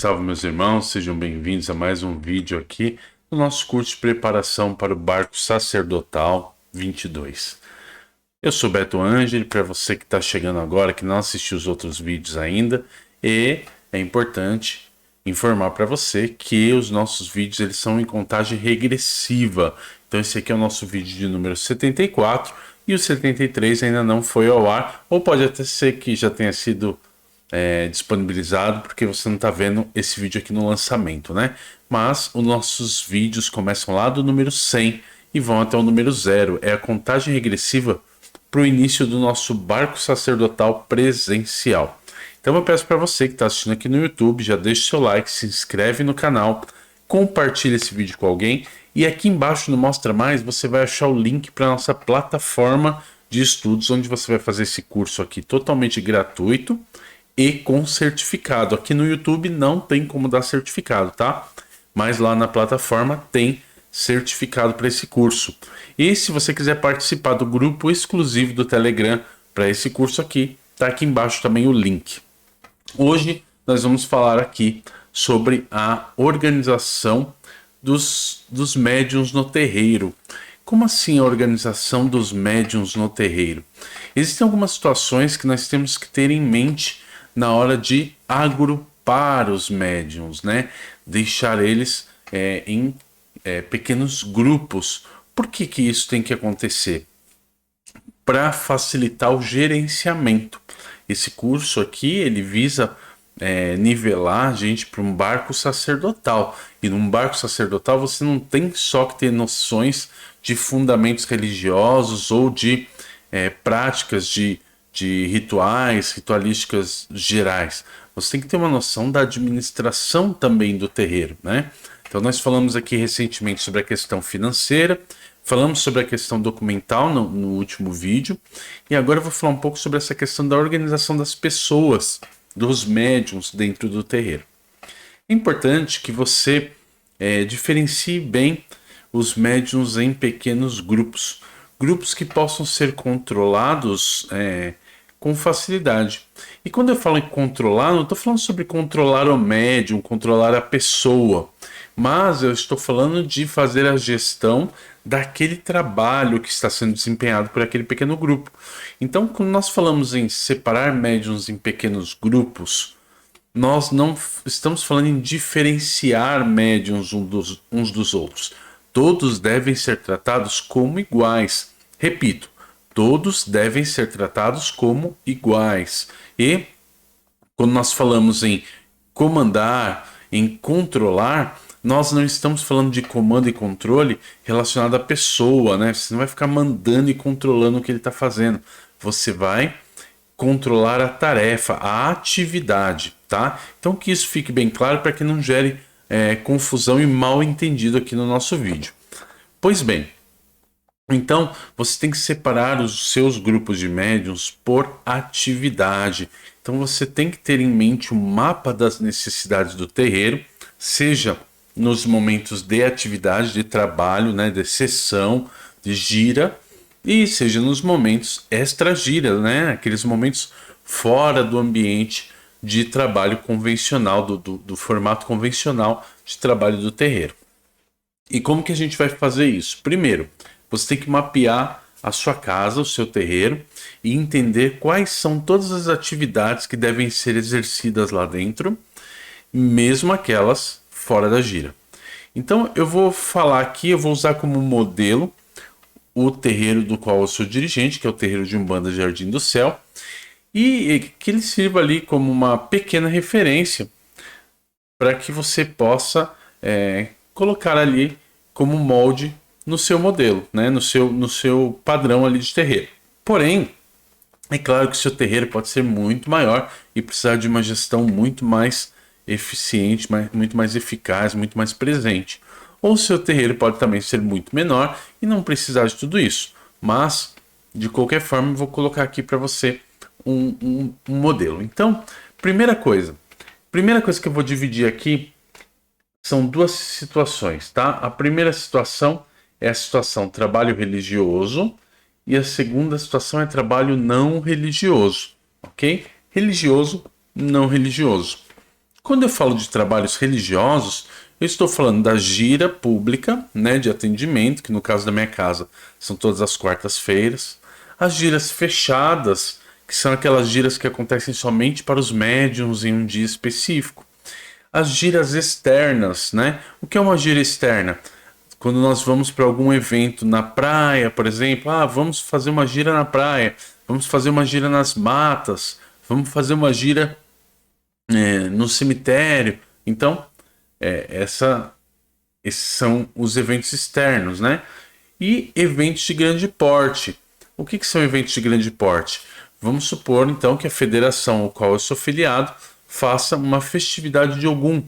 Salve, meus irmãos, sejam bem-vindos a mais um vídeo aqui no nosso curso de preparação para o barco sacerdotal 22. Eu sou Beto Ângeli, para você que está chegando agora, que não assistiu os outros vídeos ainda, e é importante informar para você que os nossos vídeos eles são em contagem regressiva. Então esse aqui é o nosso vídeo de número 74 e o 73 ainda não foi ao ar, ou pode até ser que já tenha sido disponibilizado porque você não está vendo esse vídeo aqui no lançamento, né? Mas os nossos vídeos começam lá do número 100 e vão até o número 0. É a contagem regressiva para o início do nosso barco sacerdotal presencial. Então eu peço para você que está assistindo aqui no YouTube, já deixa o seu like, se inscreve no canal, compartilha esse vídeo com alguém e aqui embaixo no Mostra Mais você vai achar o link para a nossa plataforma de estudos, onde você vai fazer esse curso aqui totalmente gratuito e com certificado. Aqui no YouTube não tem como dar certificado, tá? Mas lá na plataforma tem certificado para esse curso. E se você quiser participar do grupo exclusivo do Telegram para esse curso aqui, tá aqui embaixo também o link. Hoje nós vamos falar aqui sobre a organização dos médiuns no terreiro. Como assim a organização dos médiuns no terreiro? Existem algumas situações que nós temos que ter em mente na hora de agrupar os médiuns, né? Deixar eles em pequenos grupos. Por que isso tem que acontecer? Para facilitar o gerenciamento. Esse curso aqui, ele visa nivelar a gente para um barco sacerdotal. E num barco sacerdotal você não tem só que ter noções de fundamentos religiosos ou de práticas de rituais, ritualísticas gerais. Você tem que ter uma noção da administração também do terreiro, né? Então nós falamos aqui recentemente sobre a questão financeira, falamos sobre a questão documental no último vídeo, e agora eu vou falar um pouco sobre essa questão da organização das pessoas, dos médiuns dentro do terreiro. É importante que você diferencie bem os médiuns em pequenos grupos, grupos que possam ser controlados com facilidade. E quando eu falo em controlar, não estou falando sobre controlar o médium, controlar a pessoa, mas eu estou falando de fazer a gestão daquele trabalho que está sendo desempenhado por aquele pequeno grupo. Então, quando nós falamos em separar médiuns em pequenos grupos, nós não estamos falando em diferenciar médiuns uns dos outros. Todos devem ser tratados como iguais. Repito, todos devem ser tratados como iguais. E quando nós falamos em comandar, em controlar, nós não estamos falando de comando e controle relacionado à pessoa, né? Você não vai ficar mandando e controlando o que ele está fazendo. Você vai controlar a tarefa, a atividade, tá? Então que isso fique bem claro para que não gere confusão e mal entendido aqui no nosso vídeo. Pois bem, então você tem que separar os seus grupos de médiuns por atividade. Então você tem que ter em mente o mapa das necessidades do terreiro, seja nos momentos de atividade, de trabalho, né, de sessão, de gira, e seja nos momentos extra-gira, né, aqueles momentos fora do ambiente de trabalho convencional, do formato convencional de trabalho do terreiro. E como que a gente vai fazer isso? Primeiro, você tem que mapear a sua casa, o seu terreiro, e entender quais são todas as atividades que devem ser exercidas lá dentro, mesmo aquelas fora da gira. Então eu vou falar aqui, eu vou usar como modelo o terreiro do qual eu sou dirigente, que é o terreiro de Umbanda Jardim do Céu, e que ele sirva ali como uma pequena referência para que você possa colocar ali como molde no seu modelo, né? no seu padrão ali de terreiro. Porém, é claro que o seu terreiro pode ser muito maior e precisar de uma gestão muito mais eficiente, muito mais eficaz, muito mais presente. Ou o seu terreiro pode também ser muito menor e não precisar de tudo isso. Mas, de qualquer forma, eu vou colocar aqui para você um modelo. Então, primeira coisa que eu vou dividir aqui são duas situações, tá? A primeira situação é a situação trabalho religioso e a segunda situação é trabalho não religioso, ok? Religioso, não religioso. Quando eu falo de trabalhos religiosos, eu estou falando da gira pública, né, de atendimento, que no caso da minha casa são todas as quartas-feiras. As giras fechadas, que são aquelas giras que acontecem somente para os médiuns em um dia específico. As giras externas, né? O que é uma gira externa? Quando nós vamos para algum evento na praia, por exemplo, vamos fazer uma gira na praia, vamos fazer uma gira nas matas, vamos fazer uma gira no cemitério. Então, esses são os eventos externos, né? E eventos de grande porte. O que são eventos de grande porte? Vamos supor, então, que a federação ao qual eu sou filiado faça uma festividade de Ogum.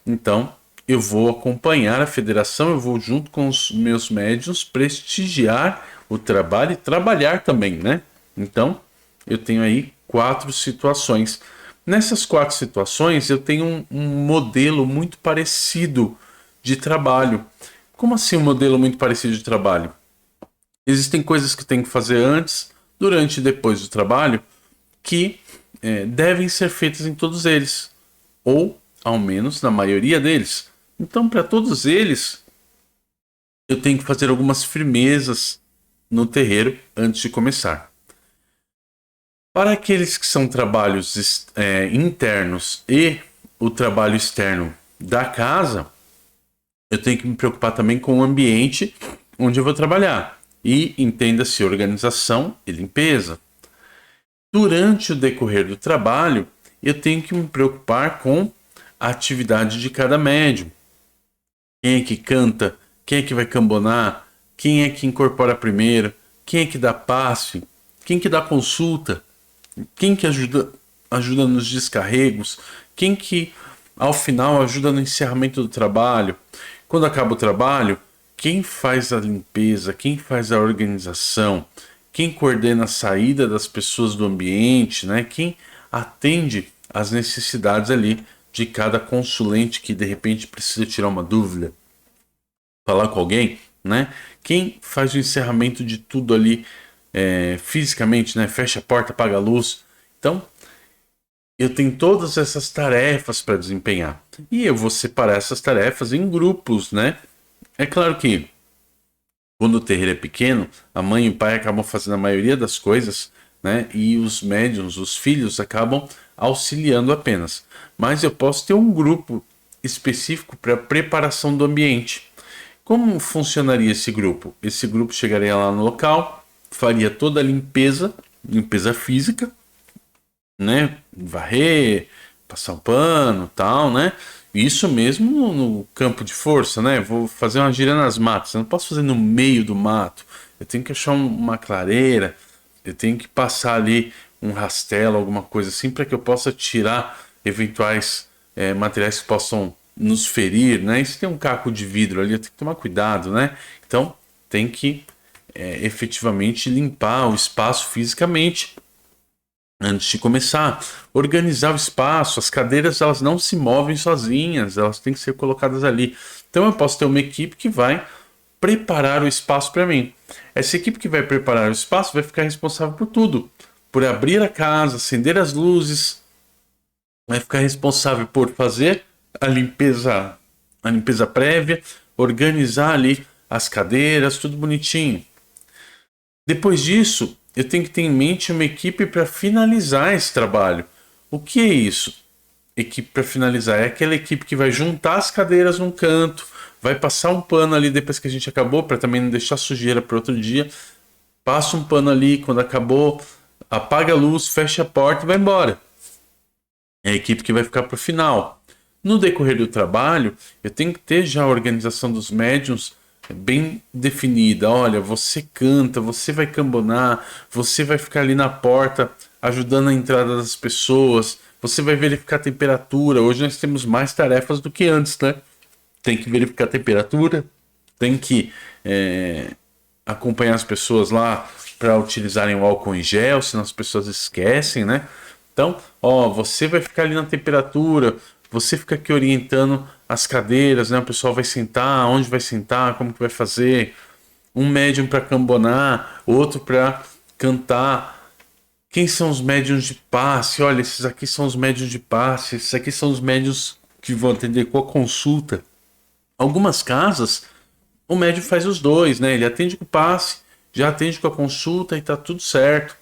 Então, eu vou acompanhar a federação, eu vou junto com os meus médiuns prestigiar o trabalho e trabalhar também, né? Então, eu tenho aí 4 situações. Nessas 4 situações, eu tenho um modelo muito parecido de trabalho. Como assim um modelo muito parecido de trabalho? Existem coisas que tem que fazer antes, durante e depois do trabalho que devem ser feitas em todos eles, ou ao menos na maioria deles. Então, para todos eles, eu tenho que fazer algumas firmezas no terreiro antes de começar. Para aqueles que são trabalhos internos e o trabalho externo da casa, eu tenho que me preocupar também com o ambiente onde eu vou trabalhar. E entenda-se organização e limpeza. Durante o decorrer do trabalho, eu tenho que me preocupar com a atividade de cada médium. Quem é que canta? Quem é que vai cambonar? Quem é que incorpora primeiro? Quem é que dá passe? Quem que dá consulta? Quem que ajuda nos descarregos? Quem que, ao final, ajuda no encerramento do trabalho? Quando acaba o trabalho, quem faz a limpeza? Quem faz a organização? Quem coordena a saída das pessoas do ambiente, né? Quem atende às necessidades ali de cada consulente que de repente precisa tirar uma dúvida, falar com alguém, né? Quem faz o encerramento de tudo ali fisicamente, né? Fecha a porta, apaga a luz. Então, eu tenho todas essas tarefas para desempenhar. E eu vou separar essas tarefas em grupos, né? É claro que quando o terreiro é pequeno, a mãe e o pai acabam fazendo a maioria das coisas, né? E os médiuns, os filhos, acabam auxiliando apenas. Mas eu posso ter um grupo específico para preparação do ambiente. Como funcionaria esse grupo? Esse grupo chegaria lá no local, faria toda a limpeza física, né? Varrer, passar um pano, tal, né? Isso mesmo no campo de força, né? Vou fazer uma gira nas matas. Eu não posso fazer no meio do mato. Eu tenho que achar uma clareira. Eu tenho que passar ali um rastelo, alguma coisa assim, para que eu possa tirar eventuais materiais que possam nos ferir, né? E se tem um caco de vidro ali, eu tenho que tomar cuidado, né? Então, tem que efetivamente limpar o espaço fisicamente antes de começar, organizar o espaço. As cadeiras, elas não se movem sozinhas, elas têm que ser colocadas ali. Então eu posso ter uma equipe que vai preparar o espaço para mim. Essa equipe que vai preparar o espaço vai ficar responsável por tudo, por abrir a casa, acender as luzes, vai ficar responsável por fazer a limpeza prévia, organizar ali as cadeiras, tudo bonitinho. Depois disso, eu tenho que ter em mente uma equipe para finalizar esse trabalho. O que é isso? Equipe para finalizar é aquela equipe que vai juntar as cadeiras num canto, vai passar um pano ali depois que a gente acabou, para também não deixar sujeira para outro dia. Passa um pano ali, quando acabou, apaga a luz, fecha a porta e vai embora. É a equipe que vai ficar para o final. No decorrer do trabalho, eu tenho que ter já a organização dos médiuns bem definida. Olha, você canta, você vai cambonar, você vai ficar ali na porta ajudando a entrada das pessoas, você vai verificar a temperatura. Hoje nós temos mais tarefas do que antes, né? Tem que verificar a temperatura, tem que acompanhar as pessoas lá para utilizarem o álcool em gel, senão as pessoas esquecem, né? Então, você vai ficar ali na temperatura, você fica aqui orientando as cadeiras, né? O pessoal vai sentar, onde vai sentar, como que vai fazer. Um médium para cambonar, outro para cantar. Quem são os médiuns de passe? Olha, esses aqui são os médiuns de passe, esses aqui são os médiuns que vão atender com a consulta. Algumas casas, o médium faz os dois, né? Ele atende com o passe, já atende com a consulta e tá tudo certo.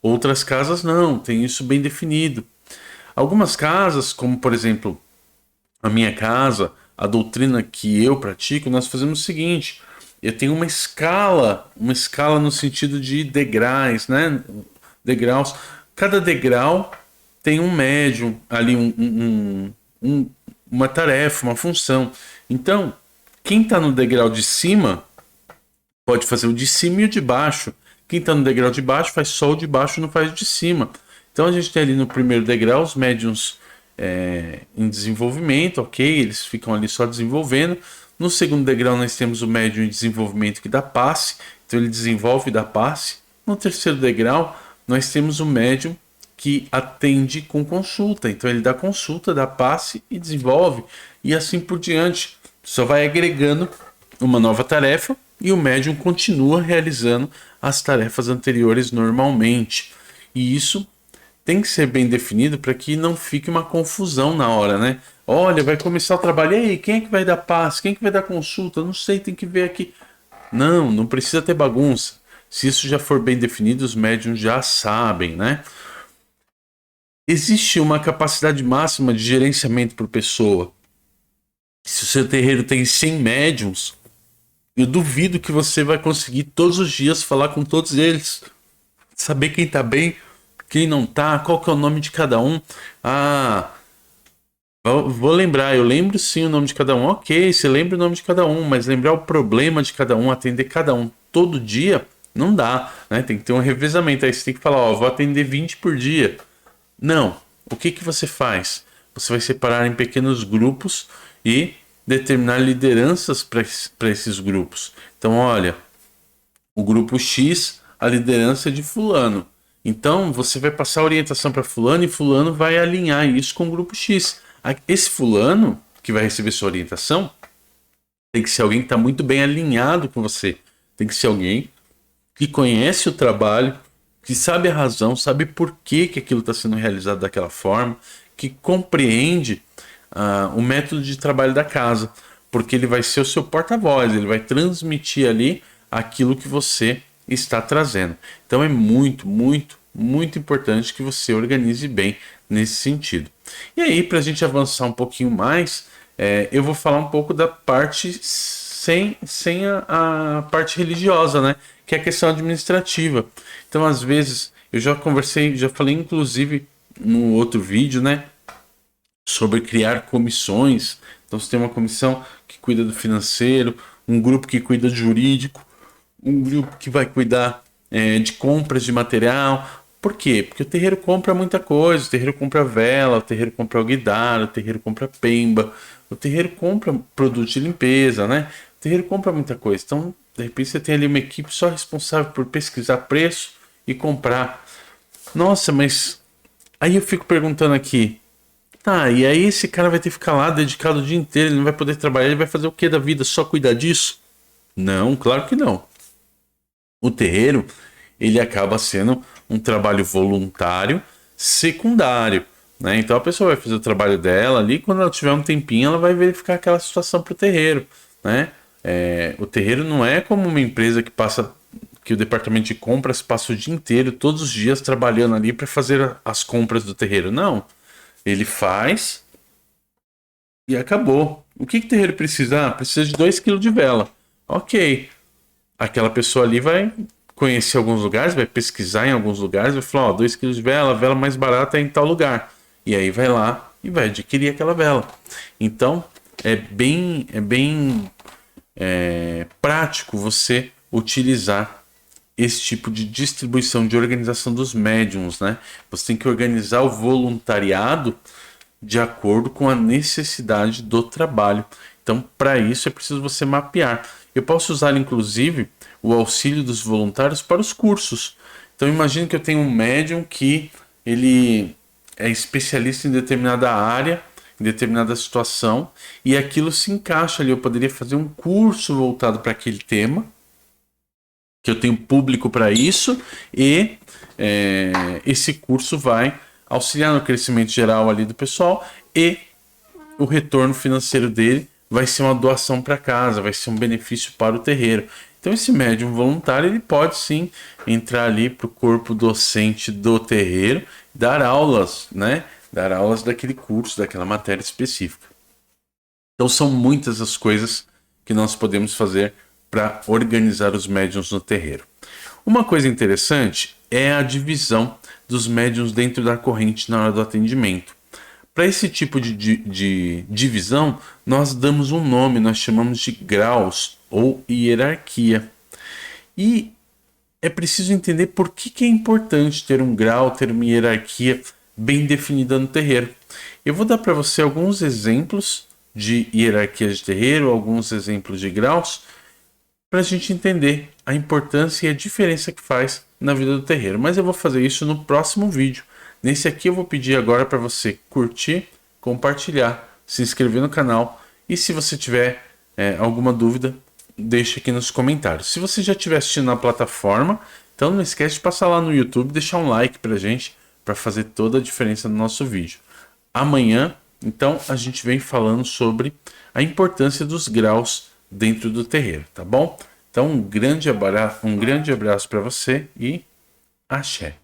Outras casas não, tem isso bem definido. Algumas casas, como por exemplo a minha casa, a doutrina que eu pratico, nós fazemos o seguinte: eu tenho uma escala no sentido de degraus, né? Degraus. Cada degrau tem um médium ali, uma tarefa, uma função. Então, quem está no degrau de cima pode fazer o de cima e o de baixo. Quem está no degrau de baixo faz só o de baixo, não faz o de cima. Então a gente tem ali no primeiro degrau os médiums em desenvolvimento, ok? Eles ficam ali só desenvolvendo. No segundo degrau nós temos o médium em desenvolvimento que dá passe, então ele desenvolve e dá passe. No terceiro degrau nós temos o médium que atende com consulta, então ele dá consulta, dá passe e desenvolve, e assim por diante. Só vai agregando uma nova tarefa e o médium continua realizando as tarefas anteriores normalmente. E isso tem que ser bem definido para que não fique uma confusão na hora, né? Olha, vai começar o trabalho, e aí, quem é que vai dar passe? Quem é que vai dar consulta? Não sei, tem que ver aqui. Não, não precisa ter bagunça. Se isso já for bem definido, os médiums já sabem, né? Existe uma capacidade máxima de gerenciamento por pessoa. Se o seu terreiro tem 100 médiums, eu duvido que você vai conseguir todos os dias falar com todos eles, saber quem tá bem, quem não tá, qual que é o nome de cada um. Ah, vou lembrar, eu lembro sim o nome de cada um. Ok, você lembra o nome de cada um, mas lembrar o problema de cada um, atender cada um todo dia, não dá, né? Tem que ter um revezamento. Aí você tem que falar, ó, vou atender 20 por dia. Não. O que que você faz? Você vai separar em pequenos grupos e determinar lideranças para esses grupos. Então, olha, o grupo X, a liderança é de fulano. Então, você vai passar a orientação para fulano e fulano vai alinhar isso com o grupo X. Esse fulano que vai receber sua orientação tem que ser alguém que está muito bem alinhado com você. Tem que ser alguém que conhece o trabalho, que sabe a razão, sabe por que, que aquilo está sendo realizado daquela forma, que compreende o método de trabalho da casa, porque ele vai ser o seu porta-voz, ele vai transmitir ali aquilo que você está trazendo. Então é muito, muito, muito importante que você organize bem nesse sentido. E aí, para a gente avançar um pouquinho mais, eu vou falar um pouco da parte sem a parte religiosa, né? Que é a questão administrativa. Então, às vezes, eu já conversei, já falei inclusive no outro vídeo, né? Sobre criar comissões. Então, você tem uma comissão que cuida do financeiro, um grupo que cuida do jurídico, um grupo que vai cuidar de compras de material. Por quê? Porque o terreiro compra muita coisa. O terreiro compra vela, o terreiro compra alguidar, o terreiro compra pemba, o terreiro compra produto de limpeza, né? O terreiro compra muita coisa. Então, de repente, você tem ali uma equipe só responsável por pesquisar preço e comprar. Nossa, mas aí eu fico perguntando aqui, tá, e aí esse cara vai ter que ficar lá dedicado o dia inteiro, ele não vai poder trabalhar, ele vai fazer o que da vida? Só cuidar disso? Não, claro que não. O terreiro, ele acaba sendo um trabalho voluntário secundário, né? Então a pessoa vai fazer o trabalho dela ali, quando ela tiver um tempinho, ela vai verificar aquela situação para o terreiro, né? O terreiro não é como uma empresa que o departamento de compras passa o dia inteiro, todos os dias trabalhando ali para fazer as compras do terreiro. Não, ele faz e acabou. O que o terreiro precisa? Precisa de 2 kg de vela. Ok, aquela pessoa ali vai conhecer alguns lugares, vai pesquisar em alguns lugares, vai falar, ó, 2 kg de vela, a vela mais barata é em tal lugar. E aí vai lá e vai adquirir aquela vela. Então, é bem prático você utilizar esse tipo de distribuição, de organização dos médiums, né? Você tem que organizar o voluntariado de acordo com a necessidade do trabalho. Então, para isso é preciso você mapear. Eu posso usar, inclusive, o auxílio dos voluntários para os cursos. Então, imagine que eu tenho um médium que ele é especialista em determinada área, em determinada situação, e aquilo se encaixa ali. Eu poderia fazer um curso voltado para aquele tema, que eu tenho público para isso, e esse curso vai auxiliar no crescimento geral ali do pessoal, e o retorno financeiro dele vai ser uma doação para casa, vai ser um benefício para o terreiro. Então esse médium voluntário ele pode sim entrar ali para o corpo docente do terreiro, dar aulas, né? Dar aulas daquele curso, daquela matéria específica. Então são muitas as coisas que nós podemos fazer para organizar os médiuns no terreiro. Uma coisa interessante é a divisão dos médiuns dentro da corrente na hora do atendimento. Para esse tipo de divisão, nós damos um nome, nós chamamos de graus ou hierarquia. E é preciso entender por que é importante ter um grau, ter uma hierarquia bem definida no terreiro. Eu vou dar para você alguns exemplos de hierarquia de terreiro, alguns exemplos de graus, para a gente entender a importância e a diferença que faz na vida do terreiro. Mas eu vou fazer isso no próximo vídeo. Nesse aqui eu vou pedir agora para você curtir, compartilhar, se inscrever no canal, e se você tiver alguma dúvida, deixa aqui nos comentários. Se você já estiver assistindo na plataforma, então não esquece de passar lá no YouTube e deixar um like pra gente, para fazer toda a diferença no nosso vídeo. Amanhã, então, a gente vem falando sobre a importância dos graus dentro do terreiro, tá bom? Então um grande abraço para você e axé.